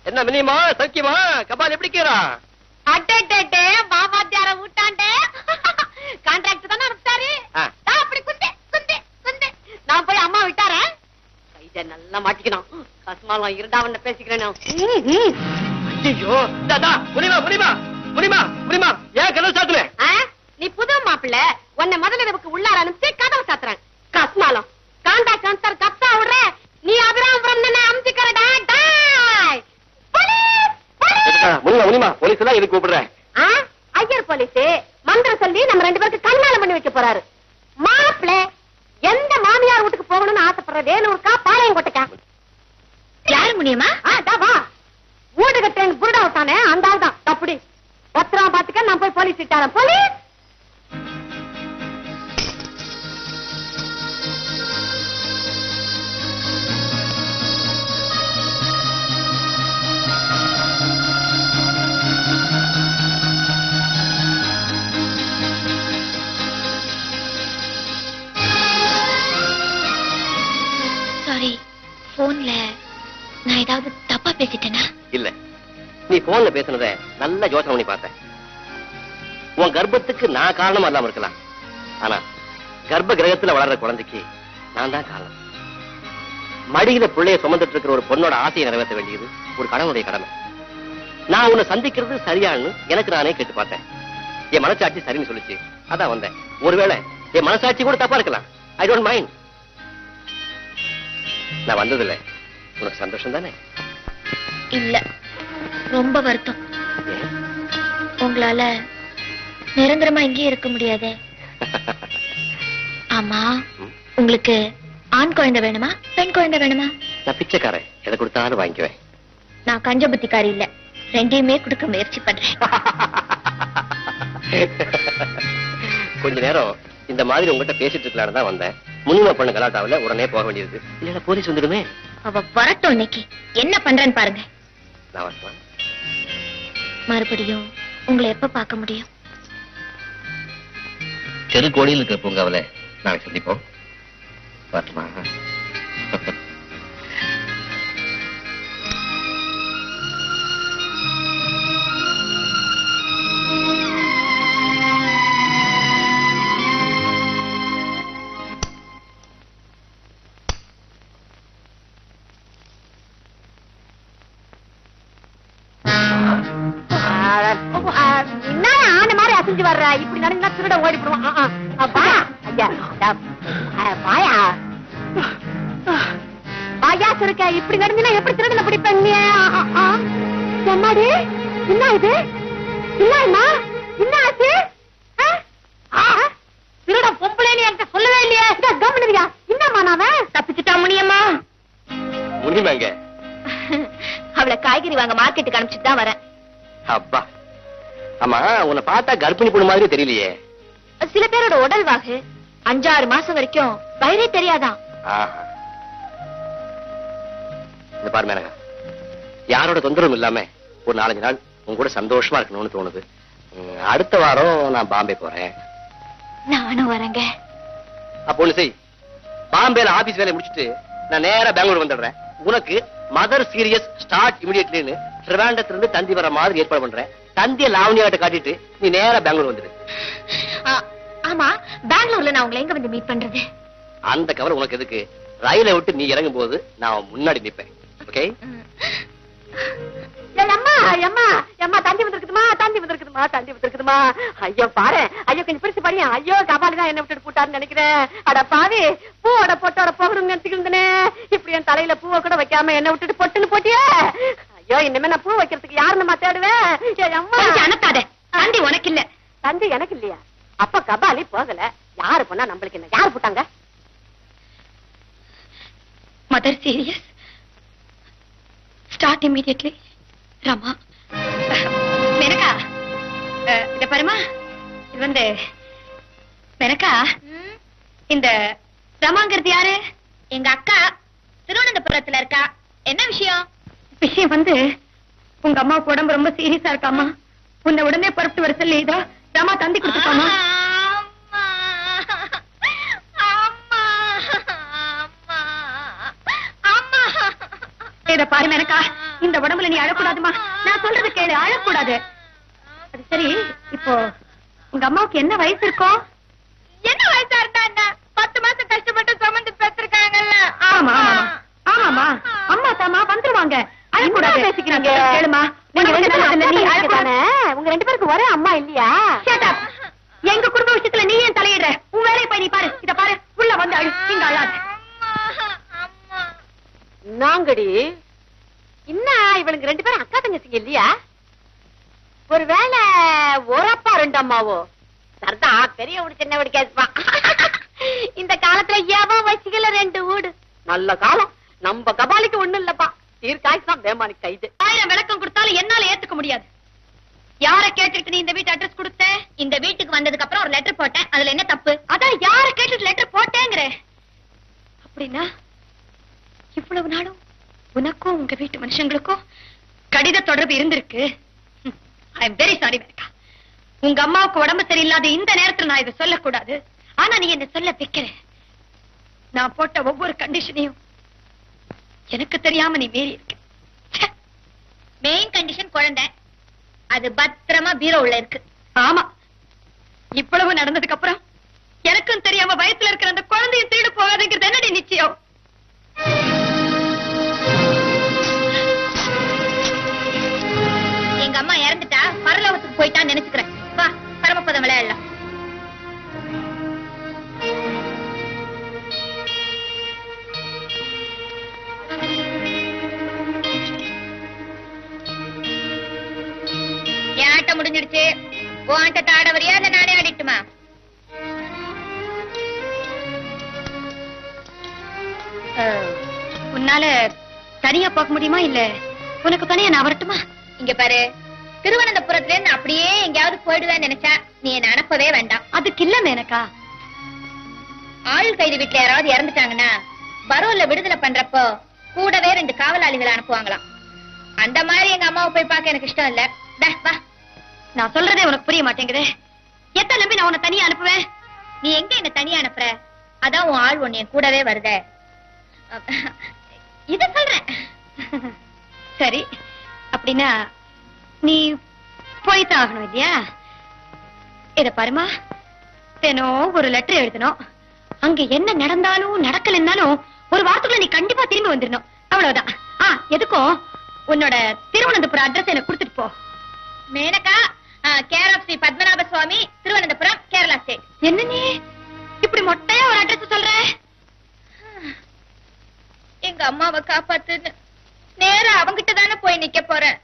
என்ன மினிமா சௌக்கியமா? கபால் எப்படி கீரா? அட்டே பாபாத்தியார ஊட்டாண்டே கான்ட்ராக்ட் தானே அனுப்பிட்டாரு. அப்படி குந்தே குந்தே குந்தே நான் போய் அம்மா விட்டாரேன். கைத நல்லா மாட்டிக்கணும். கஸ்மாலம் இருடாவண்ண பேசிக்கிறேன். ஐயோ தாதா முனிமா முனிமா முனிமா முனிமா ஏன் கதவு சாத்துற? நீ புது மாப்பிள்ள உன்னை முதல்ல நமக்கு உள்ளார அனுப்பிச்சு கதவை சாத்துறேன். கஸ்மாலம் கான்ட்ராக்ட் அனுப்பிட்டார் கப்சா விடுற நீ அபிராமபுரம் அமுச்சிக்கிறடா. முனிமா முனிமா போலீஸ் எல்லாம் எதுக்கு கூப்பிடுறேன்? ஐயர் போலீஸ் மந்திரம் சொல்லி நம்ம 2 பேருக்கு கல்யாணம் பண்ணி வைக்க போறாரு. மாப்பிள்ள எந்த மாமியார் வீட்டுக்கு போகணும்னு ஆசைப்படுற வேலூருக்கா பாளையங்கோட்டைக்கா? யாரு முனியமா? வா வீடு கட்டேன் புருடா விட்டானே அந்த ஆள் தான். அப்படி பத்திரமா பாத்துக்க. நான் போய் போலீஸ் விட்டாரன். போலீஸ் போன்ல நான் ஏதாவது தப்பா பேசிட்டேனா? இல்ல, நீ போன்ல பேசுனத நல்ல யோசனை பண்ணி பார்த்தேன். உன் கர்ப்பத்துக்கு நான் காரணமா இல்லாம இருக்கலாம், ஆனா கர்ப்ப கிரகத்துல வளர்ற குழந்தைக்கு நான் தான் காரணம். மடியில பிள்ளைய சுமந்துட்டு இருக்கிற ஒரு பொண்ணோட ஆசையை நிறைவேற்ற வேண்டியது ஒரு கணவனுடைய கடமை. நான் உன்னை சந்திக்கிறது சரியானு எனக்கு நானே கேட்டு பார்த்தேன். என் மனசாட்சி சரின்னு சொல்லிச்சு, அதான் வந்தேன். ஒருவேளை என் மனசாட்சி கூட தப்பா இருக்கலாம். I don't mind. நான் வந்ததில்ல, உனக்கு சந்தோஷம் தானே? இல்ல, ரொம்ப வருத்தம். உங்களால நிரந்தரமா இங்கே இருக்க முடியாது. ஆமா, உங்களுக்கு ஆண் குழந்தை வேணுமா பெண் குழந்தை வேணுமா? நான் பிச்சைக்காரன், எதை கொடுத்தாலும் வாங்கிக்குவேன். நான் கஞ்ச புத்திக்காரி இல்ல, ரெண்டையுமே கொடுக்க முயற்சி பண்றேன். கொஞ்ச நேரம் இந்த மாதிரி உங்ககிட்ட பேசிட்டு இருக்கலான்னு தான் வந்தேன். முனிமா பண்ண கலாட்டாவில உடனே போக வேண்டியது. இல்ல போலீஸ் வந்துடுமே. அவ வரட்டும், இன்னைக்கு என்ன பண்றேன்னு பாருங்க. நான் வரட்டுமா? மறுபடியும் உங்களை எப்ப பார்க்க முடியும்? தெரு கோடியில் இருக்கிற பூங்காவில நாளைக்கு சந்திப்போம். வரட்டுமா? வர்ற இப்படி நடந்தா திருட ஓடி போடுவான். வாயா சுருக்க இப்படி நடந்தா எப்படி திருடனை பிடிப்பேன்? என்னாடி என்ன இது? என்னம்மா என்ன ஆச்சு? திருட பொம்பளைன்னு என்கிட்ட சொல்லவே இல்லையே. கவனியா என்னம்மா? நாம தப்பிச்சுட்டா முனியம்மா. முனிமாங்க அவளை காய்கறி வாங்க மார்க்கெட்டுக்கு அனுப்பிச்சுட்டு தான் வரேன். அப்பா, ஆமா உன்னை பார்த்தா கர்ப்பிணி பொண்ணு மாதிரி தெரியலையே. சில பேரோட உடல் வாகு 5-6 மாசம் வரைக்கும் வயிறே தெரியாதான். இந்த பாரு மேனகா, யாரோட தொந்தரவும் இல்லாம ஒரு 4-5 நாள் உங்க கூட சந்தோஷமா இருக்கணும்னு தோணுது. அடுத்த வாரம் நான் பாம்பே போறேன். நானும் வரேங்க. அப்போ ஒண்ணு செய், பாம்பேல ஆபீஸ் வேலையை முடிச்சுட்டு நான் நேரா பெங்களூர் வந்துடுறேன். உனக்கு மதர் சீரியஸ் ஸ்டார்ட் இமிடியேட்லின்னு திருவாண்டத்துல இருந்து தந்தி வர மாதிரி ஏற்பாடு பண்றேன். தந்திய லாவணியாட்ட காட்டிட்டு நீ நேரா பெங்களூர் வந்துடு. ஆமா, பெங்களூர்ல நான் உங்களை எங்க வந்து மீட் பண்றது? அந்த கவர் உனக்கு எதுக்கு? ரயிலை விட்டு நீ இறங்கும் போது நான் முன்னாடி நிப்பேன். ஓகே? ஐயோ பாரு, ஐயோ கொஞ்சம் பிரிச்சு பாரு. ஐயோ கபாலி தான் என்ன விட்டுட்டு போட்டாருன்னு நினைக்கிறேன். அட பாவி, பூவோட பொட்டோட போகணும்னு நினைச்சுக்கிட்டே இப்படி என் தலையில பூவை கூட வைக்காம என்ன விட்டுட்டு பொட்டுன்னு போட்டியே. ஐயோ, இனிமே நான் பூ வைக்கிறதுக்கு யாரு நம்ம தேடுவேன்? அனுப்பாத, தந்தி உனக்கு இல்ல. தந்தி எனக்கு இல்லையா? அப்ப கபாலி போகல, யாரு போனா நம்மளுக்கு என்ன? யாரு போட்டாங்க? Mother serious start immediately. Rama, Menaka இத பாருமா, இது வந்து மெனக்கா, இந்த ரமாங்கிறது யாரு? எங்க அக்கா, திருவனந்தபுரத்துல இருக்கா. என்ன விஷயம்? விஷயம் வந்து உங்க அம்மாவுக்கு உடம்பு ரொம்ப சீரியஸா இருக்காமா. உன்னை உடனே புறப்பட்டு வர சொல்லி இதோ ரமா தந்தி கொடுத்துருக்காமா. இத பாரு மேனகா, இந்த உடம்புல நீ அழக்கூடாதுமா. நான் சொல்றது கேளு, அழக்கூடாது. அது சரி, இப்போ உங்க அம்மாவுக்கு என்ன வயசு இருக்கும்? என்ன வயசா இருந்தா என்ன? 10 மாசம் கஷ்டப்பட்டு சுமந்து பெற்றிருக்காங்கல்ல. ஆமா ஆமாமா, அம்மா தாமா வந்துருவாங்க. அழக்கூடாது பேசிக்கிறீங்க. கேளுமா, உங்க ரெண்டு பேருக்கு ஒரே அம்மா இல்லையா? எங்க குடும்ப விஷயத்துல நீ ஏன் தலையிடுற? உன் வேலையை போய் நீ பாரு. இத பாரு, உள்ள வந்து அழு. நீங்க அழாது. நாங்கடி என்ன இவனுக்கு 2 பேரும் அக்கா தங்கச்சிங்க இல்லையா? ஒருவேளை ஒரு அப்பா 2 அம்மாவோ? சரிதான், பெரிய வீடு சின்ன வீடு கேட்பான். இந்த காலத்துல எவன் வச்சுக்கல 2 வீடு. நல்ல காலம். நம்ம கபாலிக்கு ஒண்ணும் இல்லப்பா, தீர்க்காய்ச்சி தான் பேமானி கைது. 1000 விளக்கம் கொடுத்தாலும் என்னால ஏத்துக்க முடியாது. யார கேட்டுட்டு நீ இந்த வீட்டு அட்ரஸ் கொடுத்த? இந்த வீட்டுக்கு வந்ததுக்கு அப்புறம் ஒரு லெட்டர் போட்டேன், அதுல என்ன தப்பு? அதான் யார கேட்டுட்டு லெட்டர் போட்டேங்கிற. அப்படின்னா இவ்வளவு நாளும் உனக்கும் உங்க வீட்டு மனுஷங்களுக்கும் கடித தொடர்பு இருந்திருக்கு. I am very sorry Menaka. உங்க அம்மாவுக்கு உடம்பு சரியில்லாத இந்த நேரத்துல நான் இதை சொல்லக்கூடாது. ஆனா நீ என்ன சொல்ல வைக்கிற. நான் போட்ட ஒவ்வொரு கண்டிஷனையும் எனக்கு தெரியாம நீ மீறி இருக்க. மெயின் கண்டிஷன் குழந்தை, அது பத்திரமா பீரோ உள்ள இருக்கு. ஆமா, இவ்வளவு நடந்ததுக்கு அப்புறம் எனக்கும் தெரியாம வயசுல இருக்கிற அந்த குழந்தையை திருடு போகாதுங்கிறது என்னடி நிச்சயம்? எங்க அம்மா இறந்துட்டா பரலோகத்துக்கு போயிட்டான்னு நினைச்சுக்கிறேன். வா, பரமபதம் விளையாடலாம். என் ஆட்டம் முடிஞ்சிடுச்சு. உன் ஆட்டத்தை ஆட வரியா இல்ல நானே ஆடிட்டுமா? உன்னால தனியா போக முடியுமா, இல்ல உனக்கு தனியா நான் வரட்டுமா? இங்க பாரு, திருவனந்தபுரத்துல இருந்து அப்படியே எங்கேயாவது போயிடுவேன்னு நினைச்சா நீ என்ன அனுப்பவே வேண்டாம். அதுக்கு இல்ல மேனகா. ஆயுள் கைது வீட்டுல யாராவது இறந்துட்டாங்கன்னா பரோல்ல விடுதலை பண்றப்போ கூடவே 2 காவலாளிகளை அனுப்புவாங்களாம். அந்த மாதிரி எங்க அம்மாவை போய் பார்க்க எனக்கு இஷ்டம் இல்ல. வா, நான் சொல்றதே உனக்கு புரிய மாட்டேங்குதே. எத்தனை நம்பி நான் உன்னை தனியா அனுப்புவேன்? நீ எங்க என்ன தனியா அனுப்புற? அதான் உன் ஆள் ஒண்ணு கூட வருதே. இத சொல்றேன். சரி, அப்படின்னா நீ போய்தான் ஆகணும் இல்லையா? இத பாருமா, தினம் ஒரு லெட்டர் எழுதணும். அங்க என்ன நடந்தாலும் நடக்கலன்னாலும் ஒரு வாரத்துக்குள்ள நீ கண்டிப்பா திரும்பி வந்துடணும். அவ்வளவுதான். எதுக்கும் உன்னோட திருவனந்தபுரம் அட்ரஸ் எனக்கு கொடுத்துட்டு போ. Menaka, care of Sri Padmanabha Swamy, Thiruvananthapuram, Kerala state. என்ன நீ இப்படி மொட்டையா ஒரு அட்ரஸ் சொல்ற? எங்க அம்மாவை காப்பாத்துன்னு நேரா அவங்கிட்ட தானே போய் நிக்க போறேன்.